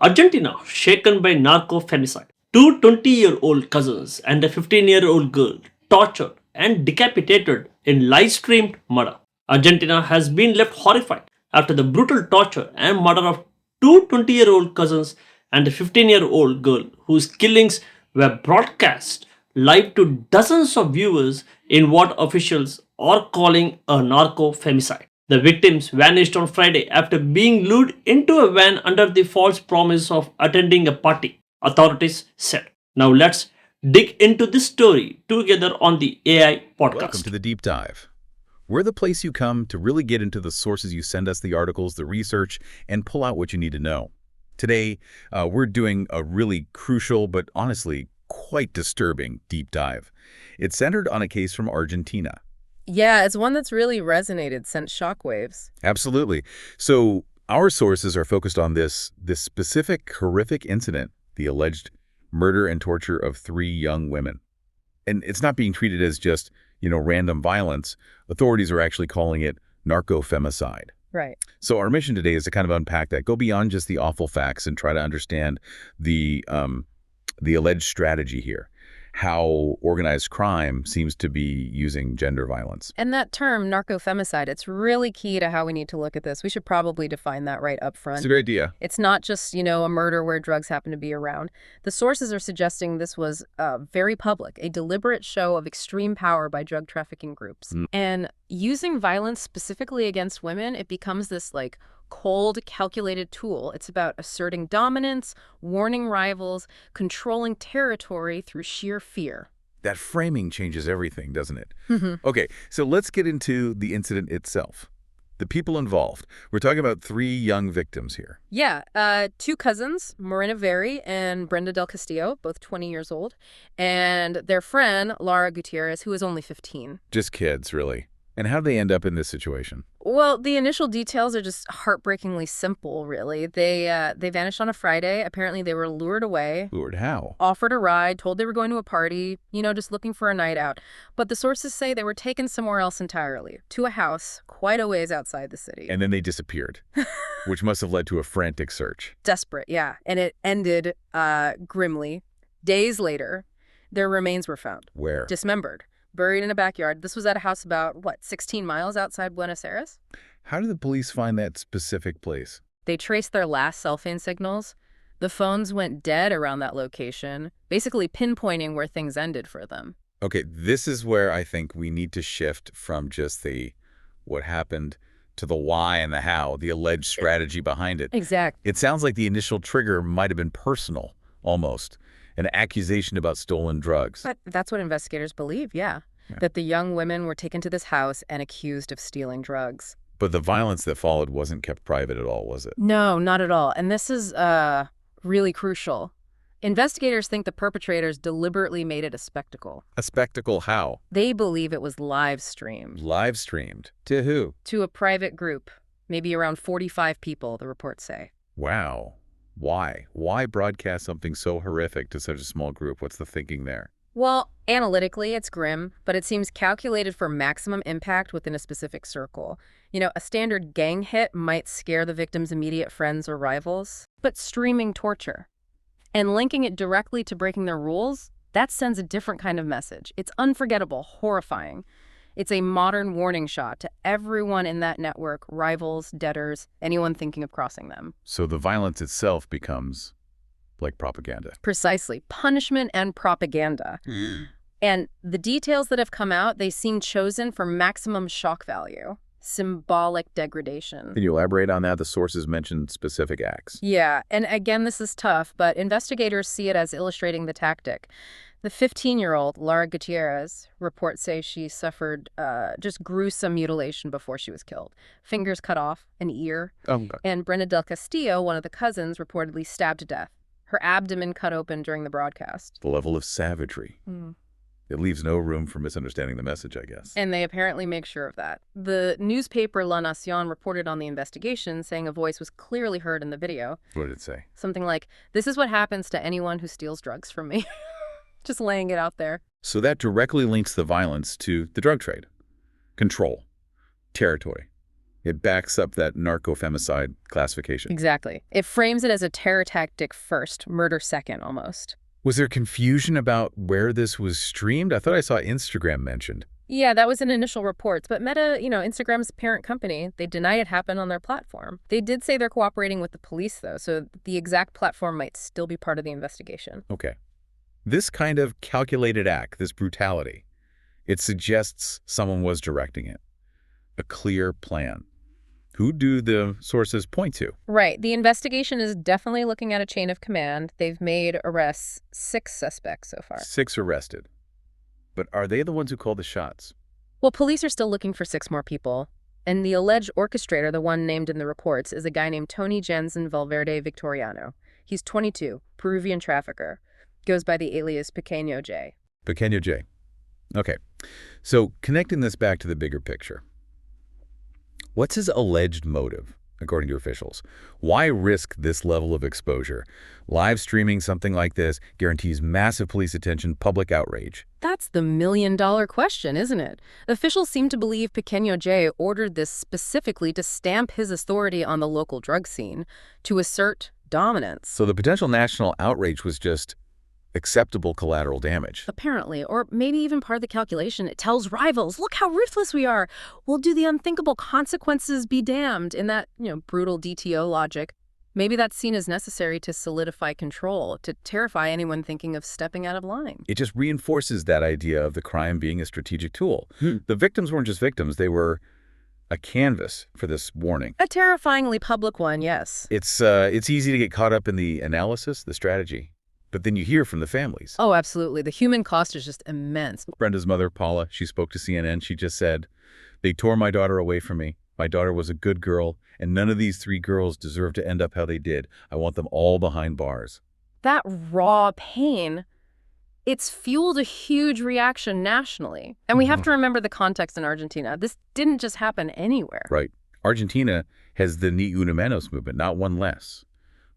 Argentina shaken by narco-femicide. Two 20-year-old cousins and a 15-year-old girl tortured and decapitated in live-streamed murder. Argentina has been left horrified after the brutal torture and murder of two 20-year-old cousins and a 15-year-old girl whose killings were broadcast live to dozens of viewers in what officials are calling a narco-femicide. The victims vanished on Friday after being lured into a van under the false promise of attending a party, authorities said. Now let's dig into this story together on the AI podcast. Welcome to the Deep Dive. We're the place you come to really get into the sources. You send us the articles, the research, and pull out what you need to know. Today, we're doing a really crucial but honestly quite disturbing deep dive. It's centered on a case from Argentina. Yeah, it's one that's really resonated, sent shockwaves. Absolutely. So our sources are focused on this specific horrific incident, the alleged murder and torture of three young women. And it's not being treated as just, random violence. Authorities are actually calling it narco-femicide. Right. So our mission today is to kind of unpack that, go beyond just the awful facts and try to understand the alleged strategy here, how organized crime seems to be using gender violence. And that term, narco-femicide, it's really key to how we need to look at this. We should probably define that right up front. It's a great idea. It's not just, a murder where drugs happen to be around. The sources are suggesting this was very public, a deliberate show of extreme power by drug trafficking groups. And using violence specifically against women, it becomes this, cold, calculated tool. It's about asserting dominance, warning rivals, controlling territory through sheer fear. That framing changes everything, doesn't it? Mm-hmm. Okay, so let's get into the incident itself. The people involved. We're talking about three young victims here. Yeah, two cousins, Marina Very and Brenda Del Castillo, both 20 years old, and their friend, Laura Gutierrez, who is only 15. Just kids, really. And how did they end up in this situation? Well, the initial details are just heartbreakingly simple, really. They vanished on a Friday. Apparently, they were lured away. Lured how? Offered a ride, told they were going to a party, just looking for a night out. But the sources say they were taken somewhere else entirely, to a house quite a ways outside the city. And then they disappeared, which must have led to a frantic search. Desperate, yeah. And it ended grimly. Days later, their remains were found. Where? Dismembered. Buried in a backyard. This was at a house about, 16 miles outside Buenos Aires? How did the police find that specific place? They traced their last cell phone signals. The phones went dead around that location, basically pinpointing where things ended for them. Okay, this is where I think we need to shift from just the what happened to the why and the how, the alleged strategy behind it. Exactly. It sounds like the initial trigger might have been personal, almost. An accusation about stolen drugs. But that's what investigators believe, yeah. That the young women were taken to this house and accused of stealing drugs. But the violence that followed wasn't kept private at all, was it? No, not at all. And this is really crucial. Investigators think the perpetrators deliberately made it a spectacle. A spectacle how? They believe it was live-streamed. Live-streamed? To who? To a private group, maybe around 45 people, the reports say. Wow. Why? Why broadcast something so horrific to such a small group? What's the thinking there? Well, analytically, it's grim, but it seems calculated for maximum impact within a specific circle. A standard gang hit might scare the victim's immediate friends or rivals, but streaming torture and linking it directly to breaking their rules, that sends a different kind of message. It's unforgettable, horrifying. It's a modern warning shot to everyone in that network, rivals, debtors, anyone thinking of crossing them. So the violence itself becomes like propaganda. Precisely. Punishment and propaganda. And the details that have come out, they seem chosen for maximum shock value. Symbolic degradation. Can you elaborate on that? The sources mentioned specific acts. Yeah, and again, this is tough, but investigators see it as illustrating the tactic. The 15-year-old, Laura Gutierrez, reports say she suffered just gruesome mutilation before she was killed. Fingers cut off, an ear. Oh, God. And Brenda Del Castillo, one of the cousins, reportedly stabbed to death. Her abdomen cut open during the broadcast. The level of savagery. It leaves no room for misunderstanding the message, I guess. And they apparently make sure of that. The newspaper La Nación reported on the investigation, saying a voice was clearly heard in the video. What did it say? Something like, "This is what happens to anyone who steals drugs from me." Just laying it out there. So that directly links the violence to the drug trade. Control. Territory. It backs up that narco-femicide classification. Exactly. It frames it as a terror tactic first, murder second almost. Was there confusion about where this was streamed? I thought I saw Instagram mentioned. Yeah, that was in initial reports, but Meta, Instagram's parent company, they deny it happened on their platform. They did say they're cooperating with the police, though, so the exact platform might still be part of the investigation. Okay. This kind of calculated act, this brutality, it suggests someone was directing it. A clear plan. Who do the sources point to? Right. The investigation is definitely looking at a chain of command. They've made arrests 6 suspects so far. 6 arrested. But are they the ones who called the shots? Well, police are still looking for 6 more people. And the alleged orchestrator, the one named in the reports, is a guy named Tony Jensen Valverde Victoriano. He's 22, Peruvian trafficker. Goes by the alias Pequeño J. Pequeño J. Okay. So connecting this back to the bigger picture. What's his alleged motive, according to officials? Why risk this level of exposure? Live streaming something like this guarantees massive police attention, public outrage. That's the million-dollar question, isn't it? Officials seem to believe Pequeño J ordered this specifically to stamp his authority on the local drug scene, to assert dominance. So the potential national outrage was just acceptable collateral damage. Apparently, or maybe even part of the calculation. It tells rivals, look how ruthless we are. We'll do the unthinkable, consequences be damned, in that, brutal DTO logic. Maybe that's seen as necessary to solidify control, to terrify anyone thinking of stepping out of line. It just reinforces that idea of the crime being a strategic tool. The victims weren't just victims, they were a canvas for this warning. A terrifyingly public one, yes. It's easy to get caught up in the analysis, the strategy. But then you hear from the families. Oh, absolutely. The human cost is just immense. Brenda's mother, Paula, she spoke to CNN. She just said, "They tore my daughter away from me. My daughter was a good girl, and none of these 3 girls deserve to end up how they did. I want them all behind bars." That raw pain, it's fueled a huge reaction nationally. And we have to remember the context in Argentina. This didn't just happen anywhere. Right. Argentina has the Ni Una Menos movement, not one less.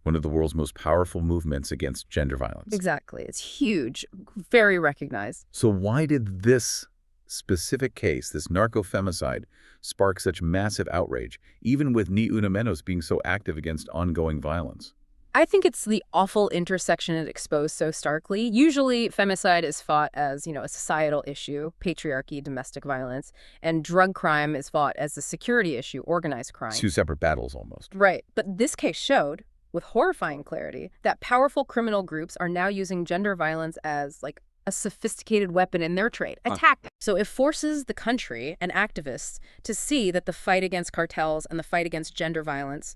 One of the world's most powerful movements against gender violence. Exactly. It's huge, very recognized. So why did this specific case, this narco-femicide, spark such massive outrage, even with Ni Una Menos being so active against ongoing violence? I think it's the awful intersection it exposed so starkly. Usually, femicide is fought as, a societal issue, patriarchy, domestic violence, and drug crime is fought as a security issue, organized crime. 2 separate battles almost. Right. But this case showed, with horrifying clarity, that powerful criminal groups are now using gender violence as, a sophisticated weapon in their trade, a tactic. So it forces the country and activists to see that the fight against cartels and the fight against gender violence,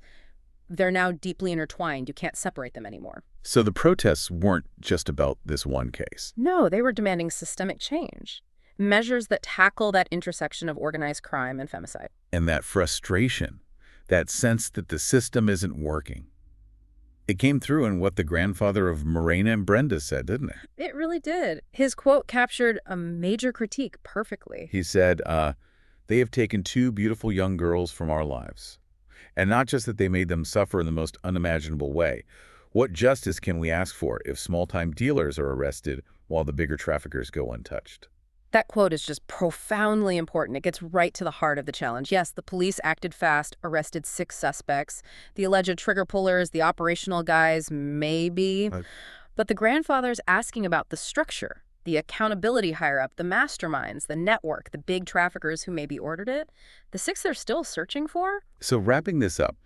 they're now deeply intertwined. You can't separate them anymore. So the protests weren't just about this one case. No, they were demanding systemic change. Measures that tackle that intersection of organized crime and femicide. And that frustration, that sense that the system isn't working. It came through in what the grandfather of Morena and Brenda said, didn't it? It really did. His quote captured a major critique perfectly. He said, "They have taken 2 beautiful young girls from our lives. And not just that they made them suffer in the most unimaginable way. What justice can we ask for if small-time dealers are arrested while the bigger traffickers go untouched?" That quote is just profoundly important. It gets right to the heart of the challenge. Yes, the police acted fast, arrested 6 suspects. The alleged trigger pullers, the operational guys, maybe. But the grandfather's asking about the structure, the accountability higher up, the masterminds, the network, the big traffickers who maybe ordered it. The 6 they're still searching for? So wrapping this up,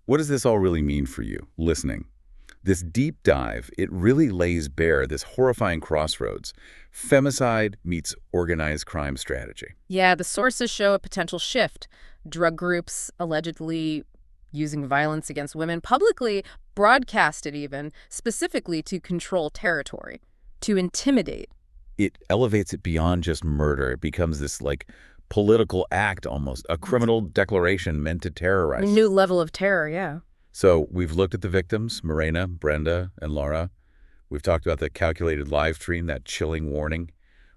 what does this all really mean for you, listening? This deep dive, it really lays bare this horrifying crossroads. Femicide meets organized crime strategy. Yeah, the sources show a potential shift. Drug groups allegedly using violence against women, publicly broadcasted even, specifically to control territory, to intimidate. It elevates it beyond just murder. It becomes this, political act almost, a criminal declaration meant to terrorize. A new level of terror, yeah. So we've looked at the victims, Morena, Brenda, and Laura. We've talked about the calculated live stream, that chilling warning.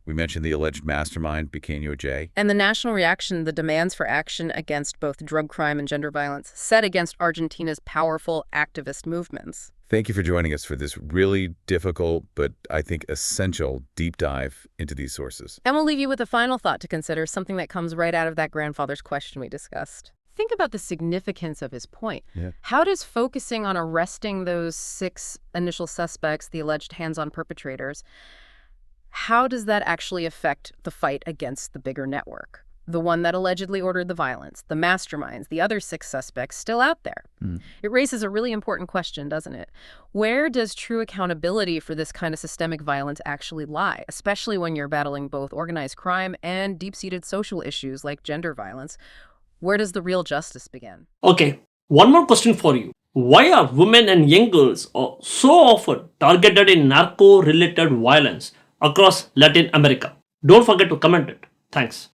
We mentioned the alleged mastermind, Pequeño J. And the national reaction, the demands for action against both drug crime and gender violence, set against Argentina's powerful activist movements. Thank you for joining us for this really difficult, but I think essential deep dive into these sources. And we'll leave you with a final thought to consider, something that comes right out of that grandfather's question we discussed. think about the significance of his point. Yeah. How does focusing on arresting those 6 initial suspects, the alleged hands-on perpetrators, how does that actually affect the fight against the bigger network? The one that allegedly ordered the violence, the masterminds, the other 6 suspects still out there. It raises a really important question, doesn't it? Where does true accountability for this kind of systemic violence actually lie, especially when you're battling both organized crime and deep-seated social issues like gender violence? Where does the real justice begin? Okay, one more question for you. Why are women and young girls so often targeted in narco-related violence across Latin America? Don't forget to comment it. Thanks.